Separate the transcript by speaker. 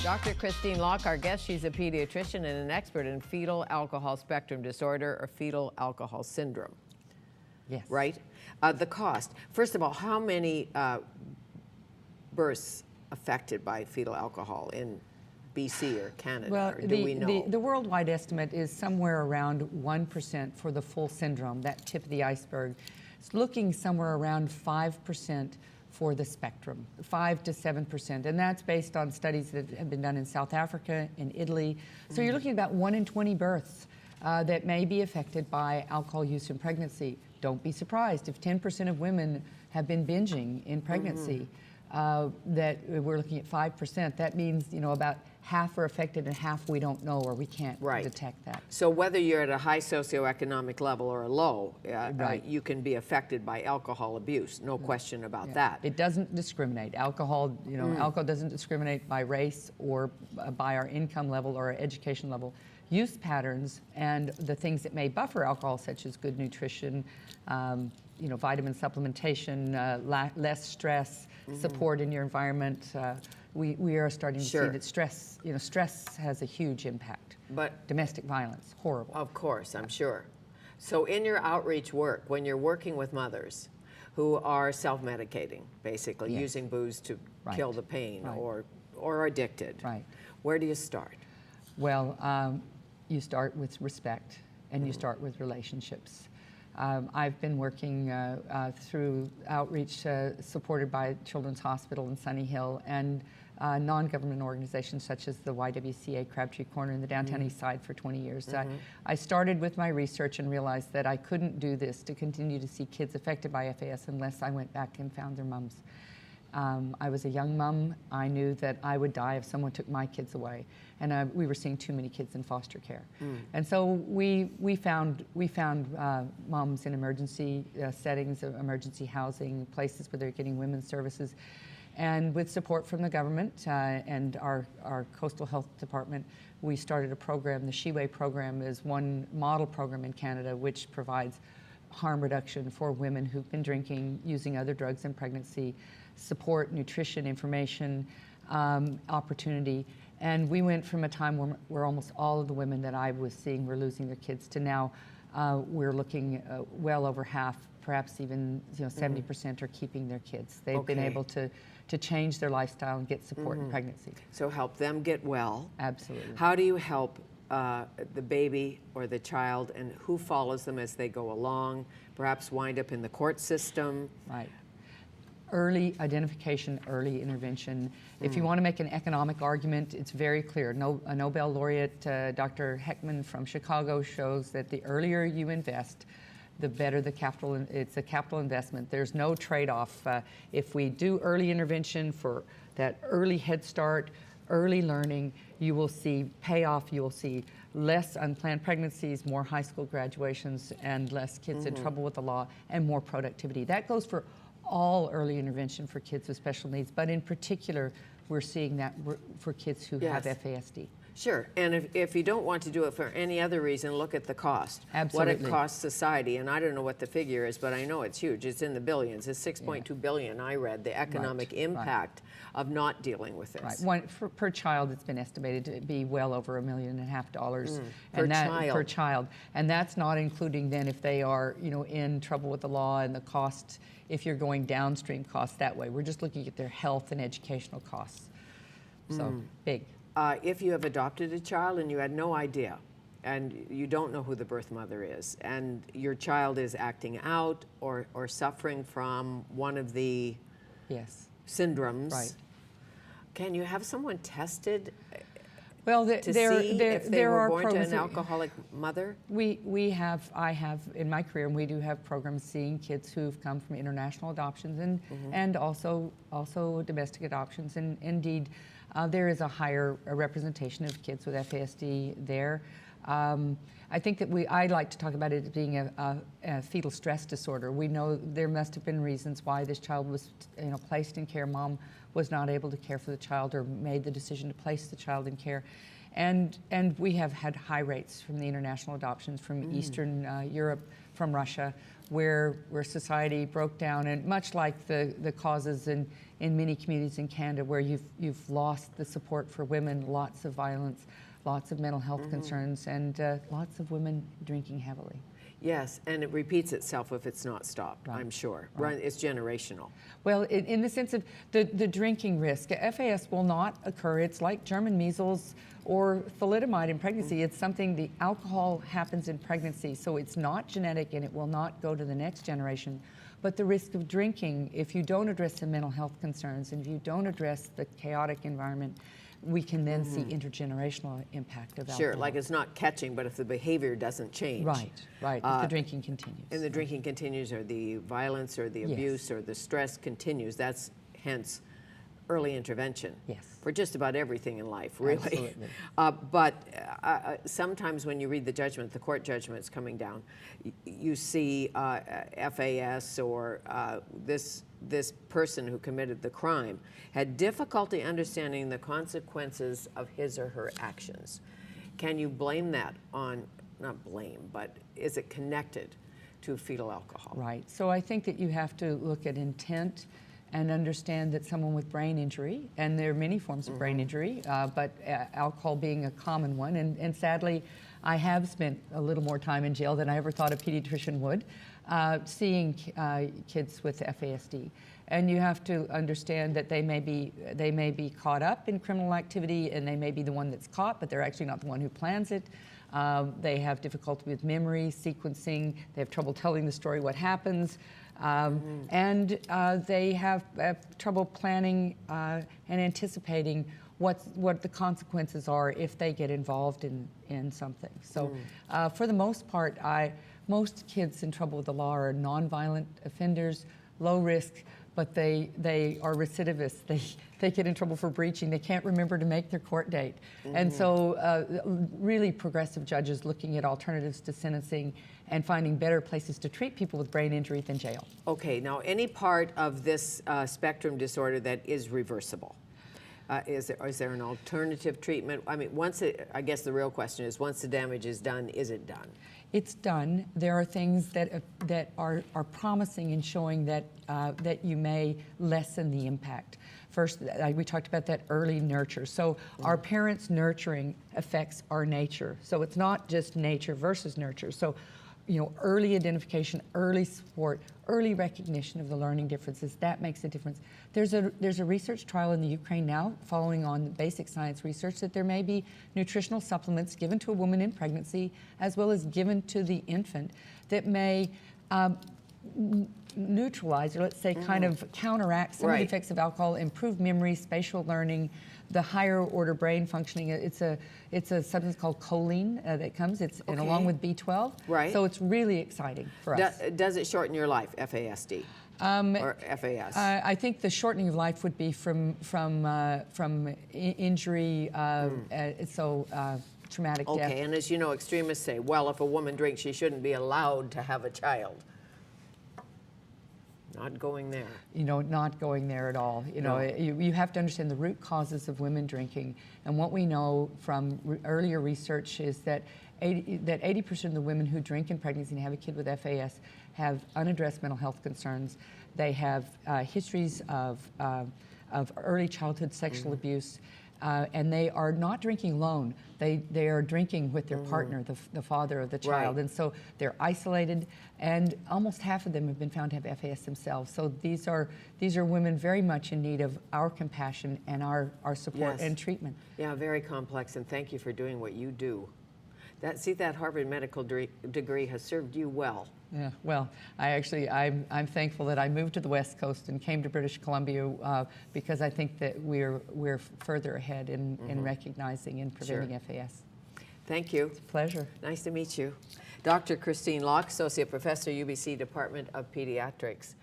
Speaker 1: Dr. Christine Loock, our guest, she's a pediatrician and an expert in fetal alcohol spectrum disorder or fetal alcohol syndrome.
Speaker 2: Yes.
Speaker 1: Right? The cost. First of all, how many births affected by fetal alcohol in BC or Canada,
Speaker 2: Well,
Speaker 1: or do we know?
Speaker 2: the worldwide estimate is somewhere around 1% for the full syndrome, that tip of the iceberg. It's looking somewhere around 5% for the spectrum, 5 to 7%, and that's based on studies that have been done in South Africa, in Italy. So you're looking at about 1 in 20 births that may be affected by alcohol use in pregnancy. Don't be surprised if 10% of women have been binging in pregnancy. That we're looking at 5%. That means, you know, about half are affected and half we don't know or we can't detect that.
Speaker 1: So whether you're at a high socioeconomic level or a low,
Speaker 2: Right.
Speaker 1: you can be affected by alcohol abuse. No question about that.
Speaker 2: It doesn't discriminate. Alcohol, you know, alcohol doesn't discriminate by race or by our income level or our education level. Use patterns and the things that may buffer alcohol, such as good nutrition, you know, vitamin supplementation, less stress, support in your environment. We are starting to see that stress, you know, stress has a huge impact.
Speaker 1: But
Speaker 2: domestic violence, horrible.
Speaker 1: Of course, I'm sure. So in your outreach work, when you're working with mothers who are self-medicating, basically using booze to kill the pain or addicted, where do you start?
Speaker 2: Well, you start with respect and you start with relationships. I've been working through outreach supported by Children's Hospital in Sunny Hill and non-government organizations such as the YWCA Crabtree Corner in the downtown east side for 20 years. I started with my research and realized that I couldn't do this to continue to see kids affected by FAS unless I went back and found their mums. I was a young mom. I knew that I would die if someone took my kids away, and we were seeing too many kids in foster care. And so we found moms in emergency settings, emergency housing, places where they're getting women's services. And with support from the government and our coastal health department, we started a program. The She Way program is one model program in Canada which provides harm reduction for women who've been drinking, using other drugs in pregnancy, support, nutrition, information, opportunity. And we went from a time where almost all of the women that I was seeing were losing their kids to now we're looking well over half, perhaps even 70% are keeping their kids. They've been able to change their lifestyle and get support in pregnancy.
Speaker 1: So help them get well.
Speaker 2: Absolutely.
Speaker 1: How do you help the baby or the child, and who follows them as they go along, perhaps wind up in the court system?
Speaker 2: Right. Early identification, early intervention. If you want to make an economic argument, it's very clear. A Nobel laureate, Dr. Heckman from Chicago, shows that the earlier you invest, the better the capital. It's a capital investment. There's no trade-off. If we do early intervention for that early head start, early learning, you will see payoff. You will see less unplanned pregnancies, more high school graduations, and less kids in trouble with the law, and more productivity. That goes for all early intervention for kids with special needs, but in particular, we're seeing that for kids who have FASD.
Speaker 1: Sure, and if you don't want to do it for any other reason, look at the cost.
Speaker 2: Absolutely.
Speaker 1: What it costs society, and I don't know what the figure is, but I know it's huge. It's in the billions. It's 6.2 billion, I read, the economic impact of not dealing with this.
Speaker 2: Right. Per child, it's been estimated to be well over $1.5 million. Per child. And that's not including then if they are, in trouble with the law and the cost, if you're going downstream costs that way. We're just looking at their health and educational costs. So, big.
Speaker 1: If you have adopted a child and you had no idea, and you don't know who the birth mother is, and your child is acting out or suffering from one of the syndromes, can you have someone tested to see if they were born to an alcoholic mother?
Speaker 2: I have in my career, and we do have programs seeing kids who've come from international adoptions and also domestic adoptions, and indeed. There is a higher representation of kids with FASD there. I think that I like to talk about it as being a fetal stress disorder. We know there must have been reasons why this child was placed in care. Mom was not able to care for the child or made the decision to place the child in care. And we have had high rates from the international adoptions from Eastern Europe, from Russia. where society broke down, and much like the causes in many communities in Canada where you've lost the support for women, lots of violence, lots of mental health concerns, and lots of women drinking heavily.
Speaker 1: Yes, and it repeats itself if it's not stopped, I'm sure. Right. It's generational.
Speaker 2: Well, in the sense of the drinking risk, FAS will not occur. It's like German measles or thalidomide in pregnancy. It's something, the alcohol happens in pregnancy, so it's not genetic and it will not go to the next generation. But the risk of drinking, if you don't address the mental health concerns and if you don't address the chaotic environment, we can then see intergenerational impact of alcohol.
Speaker 1: Sure, like it's not catching, but if the behavior doesn't change.
Speaker 2: Right, if the drinking continues.
Speaker 1: And the drinking continues, or the violence or the abuse or the stress continues, that's hence early intervention.
Speaker 2: Yes.
Speaker 1: For just about everything in life, really.
Speaker 2: Absolutely.
Speaker 1: But sometimes when you read the judgment, the court judgments coming down, you see FAS or this person who committed the crime had difficulty understanding the consequences of his or her actions. Can you blame that on, not blame, but is it connected to fetal alcohol?
Speaker 2: Right. So I think that you have to look at intent and understand that someone with brain injury, and there are many forms of brain injury, but alcohol being a common one, and sadly, I have spent a little more time in jail than I ever thought a pediatrician would, seeing kids with FASD. And you have to understand that they may be caught up in criminal activity, and they may be the one that's caught, but they're actually not the one who plans it. They have difficulty with memory, sequencing, they have trouble telling the story, what happens. And they have trouble planning and anticipating what the consequences are if they get involved in something. So for the most part, most kids in trouble with the law are nonviolent offenders, low risk, but they are recidivists. They get in trouble for breaching. They can't remember to make their court date. And so really progressive judges looking at alternatives to sentencing and finding better places to treat people with brain injury than jail.
Speaker 1: Okay, now any part of this spectrum disorder that is reversible? Is there an alternative treatment? I mean, I guess the real question is, once the damage is done, is it done?
Speaker 2: It's done. There are things that are promising in showing that you may lessen the impact. First, we talked about that early nurture. So our parents' nurturing affects our nature. So it's not just nature versus nurture. So, early identification, early support, early recognition of the learning differences, that makes a difference. There's a research trial in the Ukraine now, following on basic science research, that there may be nutritional supplements given to a woman in pregnancy, as well as given to the infant, that may neutralize, or let's say kind of counteract some of the effects of alcohol, improve memory, spatial learning, the higher order brain functioning. It's a substance called choline that comes, and along with B12. Right. So it's really exciting for us.
Speaker 1: Does it shorten your life, FASD? Or FAS?
Speaker 2: I think the shortening of life would be from injury, traumatic death.
Speaker 1: Okay, and as you know, extremists say, well, if a woman drinks, she shouldn't be allowed to have a child. Not going there.
Speaker 2: Not going there at all. You have to understand the root causes of women drinking. And what we know from earlier research is that 80% of the women who drink in pregnancy and have a kid with FAS have unaddressed mental health concerns. They have histories of early childhood sexual abuse. And they are not drinking alone. They are drinking with their partner, the father of the child. And so they're isolated, and almost half of them have been found to have FAS themselves. So these are women very much in need of our compassion and our support and treatment. Yeah,
Speaker 1: very complex, and thank you for doing what you do. That Harvard medical degree has served you well.
Speaker 2: Yeah, well, I'm thankful that I moved to the West Coast and came to British Columbia because I think that we're further ahead in recognizing and preventing FAS.
Speaker 1: Thank you.
Speaker 2: It's a pleasure.
Speaker 1: Nice to meet you. Dr. Christine Loock, Associate Professor, UBC Department of Pediatrics.